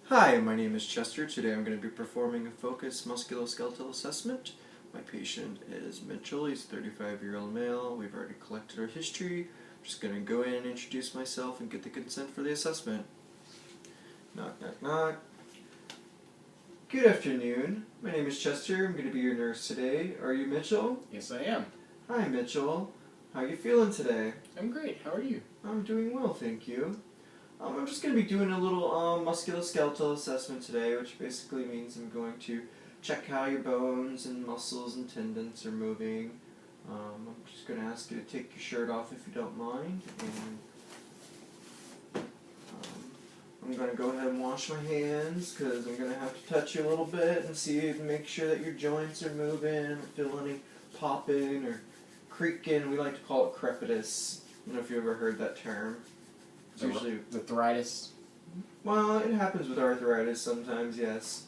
Hi, my name is Chester. Today I'm going to be performing a focused musculoskeletal assessment. My patient is Mitchell. He's a 35-year-old male. We've already collected our history. I'm just going to go in and introduce myself and get the consent for the assessment. Knock, knock, knock. Good afternoon. My name is Chester. I'm going to be your nurse today. Are you Mitchell? Yes, I am. Hi, Mitchell. How are you feeling today? I'm great. How are you? I'm doing well, thank you. I'm just going to be doing a little musculoskeletal assessment today, which basically means I'm going to check how your bones and muscles and tendons are moving. I'm just going to ask you to take your shirt off if you don't mind, and I'm going to go ahead and wash my hands because I'm going to have to touch you a little bit and see and make sure that your joints are moving, feel any popping or creaking. We like to call it crepitus. I don't know if you ever heard that term. It's usually arthritis. Well, it happens with arthritis sometimes, yes.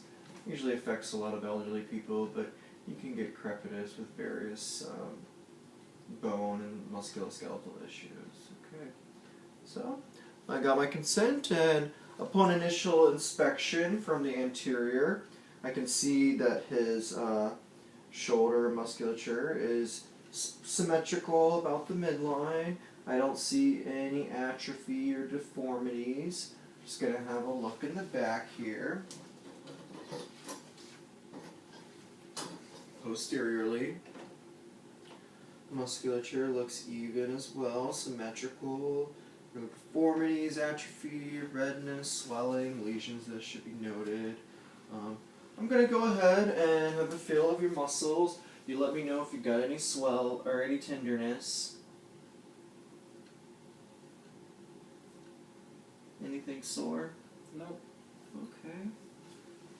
Usually affects a lot of elderly people, but you can get crepitus with various bone and musculoskeletal issues. Okay, so I got my consent, and upon initial inspection from the anterior, I can see that his shoulder musculature is symmetrical about the midline. I don't see any atrophy or deformities. Just going to have a look in the back here. Posteriorly, musculature looks even as well, symmetrical. No deformities, atrophy, redness, swelling, lesions that should be noted. I'm going to go ahead and have a feel of your muscles. You let me know if you got any swell or any tenderness. Anything sore? Nope. Okay.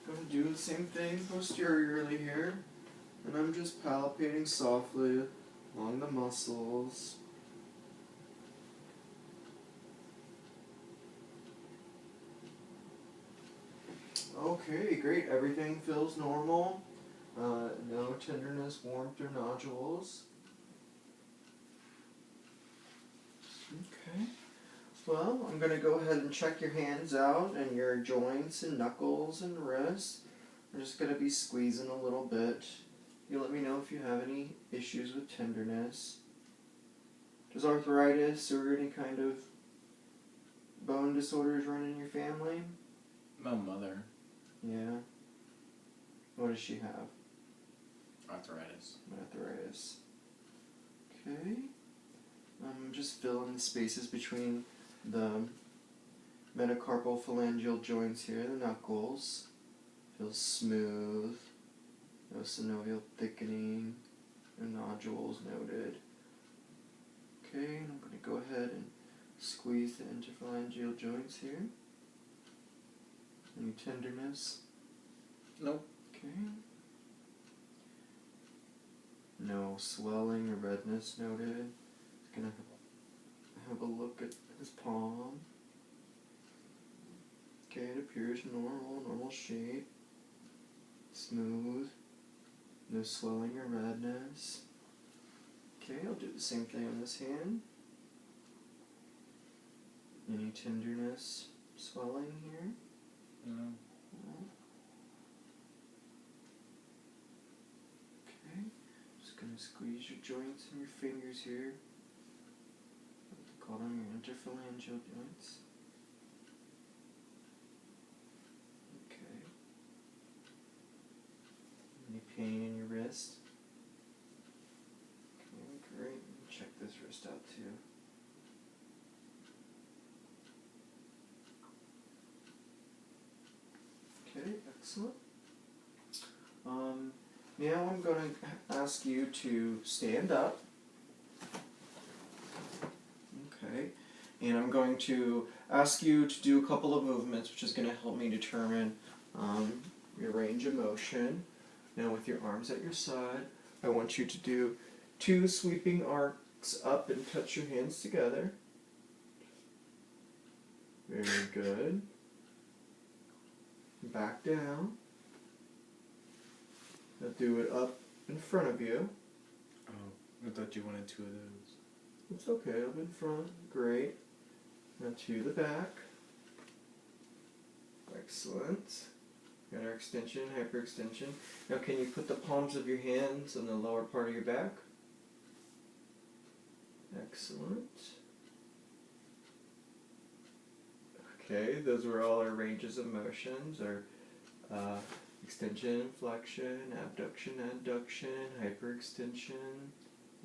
Going to do the same thing posteriorly here. And I'm just palpating softly along the muscles. Okay, great. Everything feels normal. No tenderness, warmth, or nodules. Okay. Well, I'm going to go ahead and check your hands out and your joints and knuckles and wrists. I'm just going to be squeezing a little bit. You let me know if you have any issues with tenderness. Does arthritis or any kind of bone disorders run in your family? My mother. Yeah. What does she have? Arthritis. Arthritis. Okay. I'm just filling the spaces between the metacarpal phalangeal joints here, the knuckles. Feels smooth. No synovial thickening. No nodules noted. Okay, and I'm going to go ahead and squeeze the interphalangeal joints here. Any tenderness? Nope. Okay. No swelling or redness noted. Just going to have a look at his palm. Okay, it appears normal shape. Smooth. No swelling or redness. Okay, I'll do the same thing on this hand. Any tenderness, swelling here? No. Okay, just going to squeeze your joints and your fingers here. Call them your interphalangeal joints. Okay. Any pain in your wrist? Okay, great. Check this wrist out too. Okay, excellent. Now I'm going to ask you to stand up. Okay, and I'm going to ask you to do a couple of movements, which is going to help me determine your range of motion. Now with your arms at your side, I want you to do 2 sweeping arcs up and touch your hands together. Very good. Back down. Now do it up in front of you. Oh, I thought you wanted 2 of those. It's okay, up in front. Great. Now to the back. Like Excellent. Got our extension, hyperextension. Now can you put the palms of your hands on the lower part of your back? Excellent. Okay, those were all our ranges of motions, our extension, flexion, abduction, adduction, hyperextension,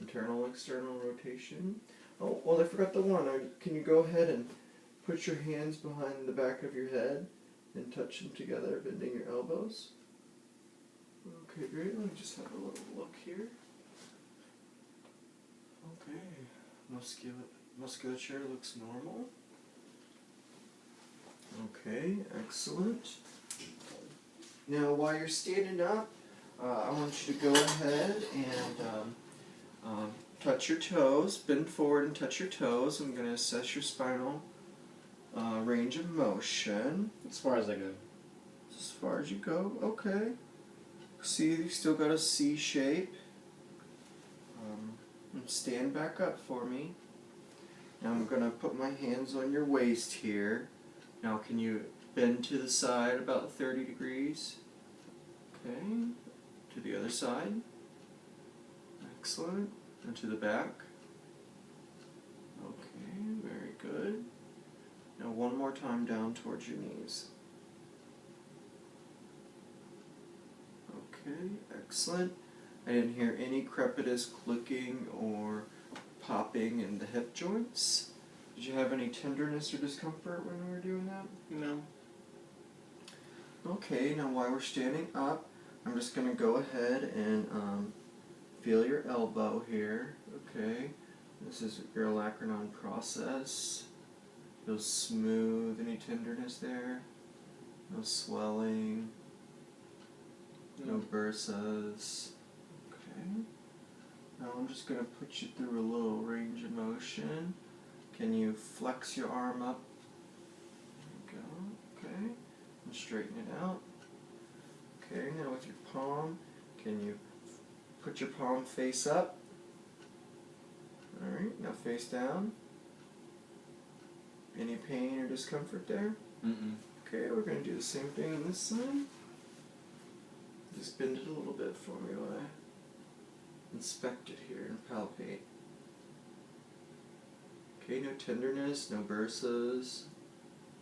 internal, external rotation. Oh, well, I forgot the one. Can you go ahead and put your hands behind the back of your head and touch them together, bending your elbows? Okay, great. Let me just have a little look here. Okay, musculature looks normal. Okay, excellent. Now, while you're standing up, I want you to go ahead and touch your toes. Bend forward and touch your toes. I'm going to assess your spinal range of motion. As far as I go. As far as you go, okay. See, you still got a C shape. And stand back up for me. Now I'm going to put my hands on your waist here. Now can you bend to the side about 30 degrees? Okay. To the other side. Excellent. And to the back. Okay, very good. Now one more time down towards your knees. Okay, excellent. I didn't hear any crepitus, clicking, or popping in the hip joints. Did you have any tenderness or discomfort when we were doing that? No. Okay, now while we're standing up, I'm just going to go ahead and feel your elbow here. Okay, this is your olecranon process. Feels smooth. Any tenderness there? No swelling. No bursas. Okay. Now I'm just going to put you through a little range of motion. Can you flex your arm up? There we go. Okay. And straighten it out. Okay, now with your palm, can you put your palm face up? Alright, now face down. Any pain or discomfort there? Mm-mm. Okay, we're going to do the same thing on this side. Just bend it a little bit for me while I inspect it here and palpate. Okay, no tenderness, no bursas,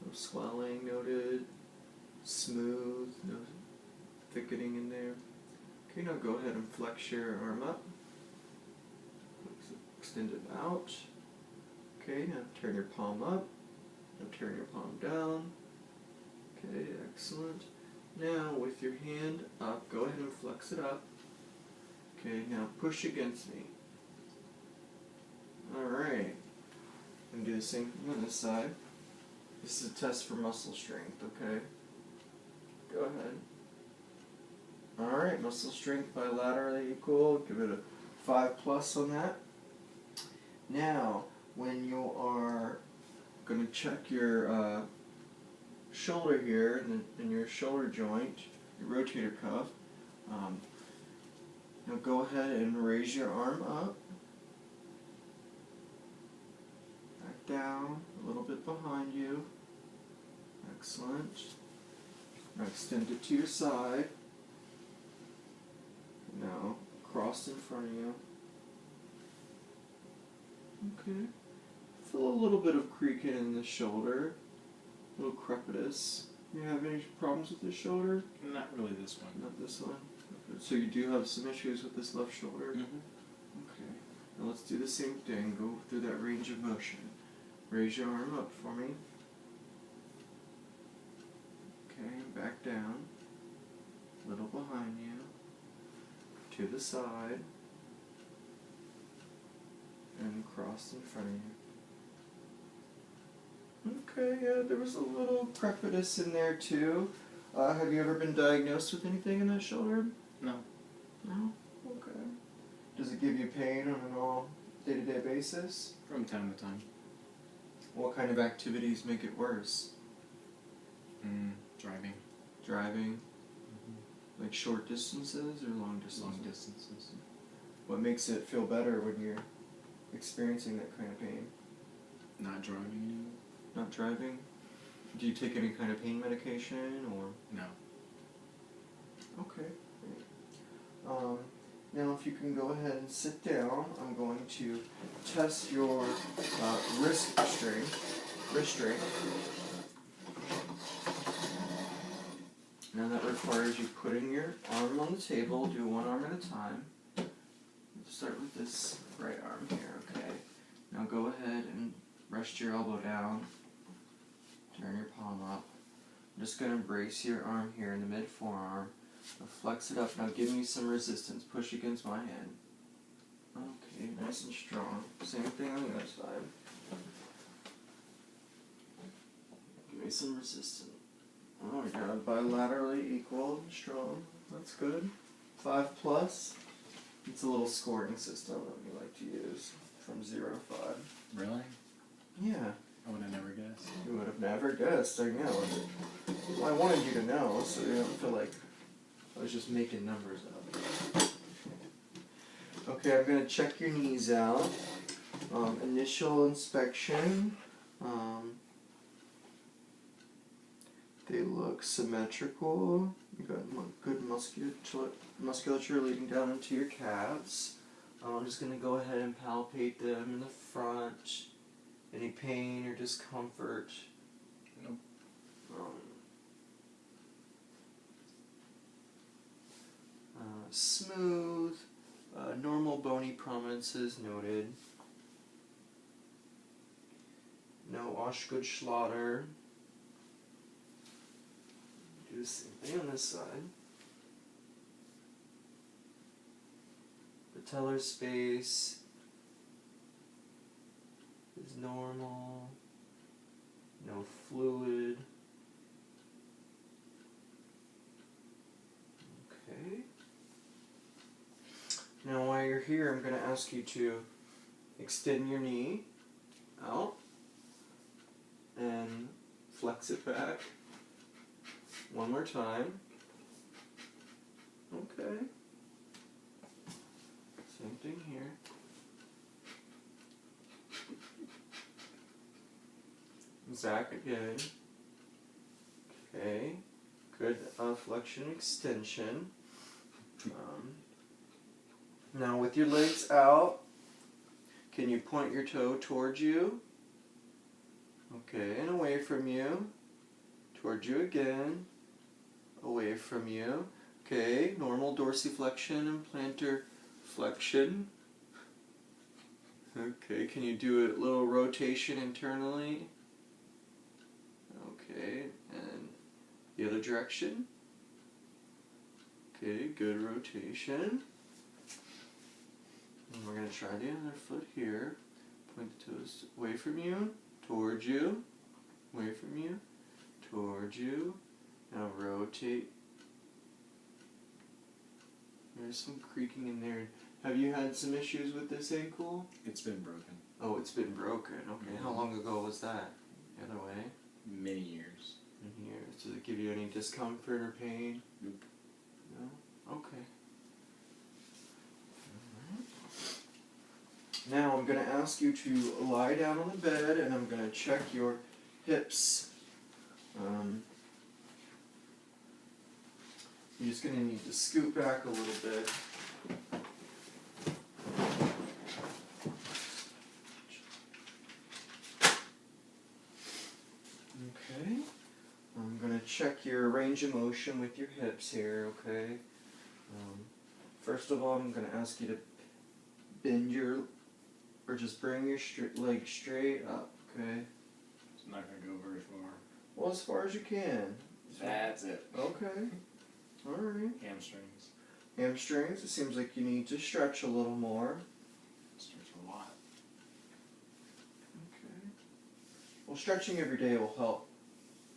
no swelling noted, smooth, no thickening in there. Okay, now go ahead and flex your arm up. Extend it out. Okay, now turn your palm up. Now turn your palm down. Okay, excellent. Now with your hand up, go ahead and flex it up. Okay, now push against me. Alright. And do the same thing on this side. This is a test for muscle strength, okay? Go ahead. Alright, muscle strength bilaterally equal. Give it a 5+ on that. Now, when you are going to check your shoulder here in your shoulder joint, your rotator cuff, now go ahead and raise your arm up, back down, a little bit behind you. Excellent. Now extend it to your side. Now cross in front of you. Okay. Feel a little bit of creaking in the shoulder. A little crepitus. You have any problems with this shoulder? Not really this one. Not this one? Okay. So you do have some issues with this left shoulder? Mm-hmm. Okay. Now let's do the same thing. Go through that range of motion. Raise your arm up for me. Okay, back down. A little behind you. To the side. And cross in front of you. Okay, yeah, there was a little crepitus in there too. Have you ever been diagnosed with anything in that shoulder? No. No? Okay. Does it give you pain on an all day-to-day basis? From time to time. What kind of activities make it worse? Driving. Driving? Mm-hmm. Like short distances or long distances? Long distances. What makes it feel better when you're experiencing that kind of pain? Not driving anymore. Not driving? Do you take any kind of pain medication or? No. Okay. Great. Now, if you can go ahead and sit down, I'm going to test your wrist strength. Now that requires you putting your arm on the table. Do one arm at a time. Let's start with this right arm here. Okay. Now go ahead and rest your elbow down. Turn your palm up. I'm just going to brace your arm here in the mid forearm. Now flex it up. Now give me some resistance. Push against my hand. Okay, nice and strong. Same thing on the other side. Give me some resistance. Oh my god, bilaterally equal and strong. That's good. 5+. It's a little scoring system that we like to use from 0 to 5. Really? Yeah. I would have never guessed. You would have never guessed, I know. Well, I wanted you to know, so you don't feel like I was just making numbers up. Okay, I'm going to check your knees out. Initial inspection. They look symmetrical. You got good musculature leading down into your calves. I'm just going to go ahead and palpate them in the front. Any pain or discomfort? Nope. Smooth, normal bony prominences noted. No Osgood-Schlatter. Do the same thing on this side. Patellar space is normal. No fluid. Okay. Now while you're here, I'm going to ask you to extend your knee out and flex it back. One more time. Okay. Same thing here. Back again. Okay. Good flexion extension. Now with your legs out, can you point your toe towards you? Okay, and away from you. Towards you again. Away from you. Okay, normal dorsiflexion and plantar flexion. Okay, can you do a little rotation internally? Okay, and the other direction. Okay, good rotation. And we're going to try the other foot here. Point the toes away from you, towards you, away from you, towards you. Now rotate. There's some creaking in there. Have you had some issues with this ankle? It's been broken. Oh, it's been broken. Okay, how long ago was that? The other way? Many years. In here. Does it give you any discomfort or pain? Nope. No? Okay. Now I'm going to ask you to lie down on the bed and I'm going to check your hips. You're just going to need to scoot back a little bit. Okay. I'm going to check your range of motion with your hips here, okay? First of all, I'm going to ask you to bend your, or just bring your leg straight up, okay? It's not going to go very far. Well, as far as you can. That's it. Okay. Alright. Hamstrings. Hamstrings, it seems like you need to stretch a little more. Stretch a lot. Okay. Well, stretching every day will help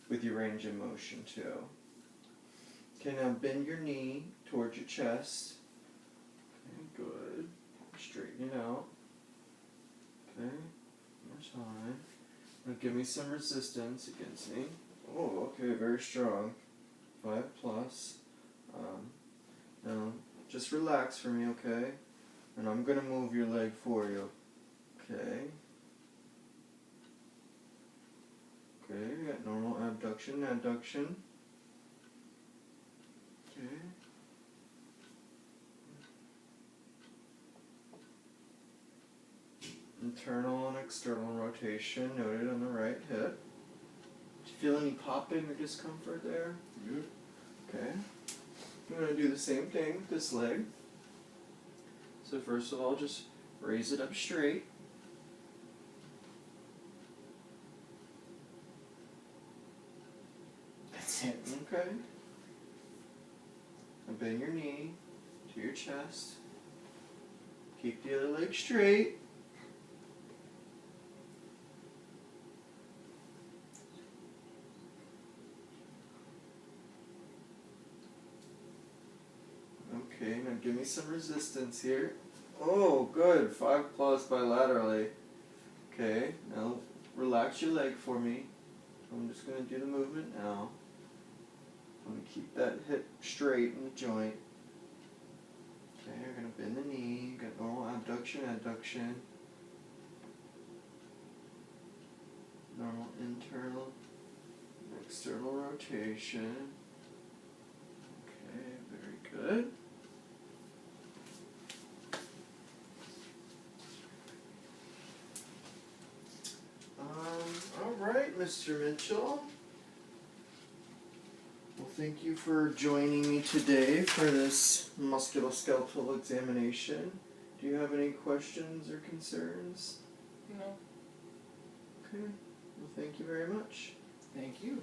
with your range of motion too. Okay, now bend your knee towards your chest. Okay, good. Straighten it out. Okay, more time. Now give me some resistance against me. Oh, okay, very strong. 5+. Now, just relax for me, okay? And I'm going to move your leg for you. Okay. Okay, we got normal abduction, adduction. Okay. Internal and external rotation noted on the right hip. Do you feel any popping or discomfort there? Good. Okay. I'm going to do the same thing with this leg. So first of all, just raise it up straight. That's it. Okay. And bend your knee to your chest. Keep the other leg straight. Okay, now give me some resistance here. Oh, good. 5 plus bilaterally. Okay, now relax your leg for me. I'm just going to do the movement now. I'm going to keep that hip straight in the joint. Okay, you're going to bend the knee. You got normal abduction, adduction. Normal internal, external rotation. Okay, very good. Alright, Mr. Mitchell. Well, thank you for joining me today for this musculoskeletal examination. Do you have any questions or concerns? No. Okay. Well, thank you very much. Thank you.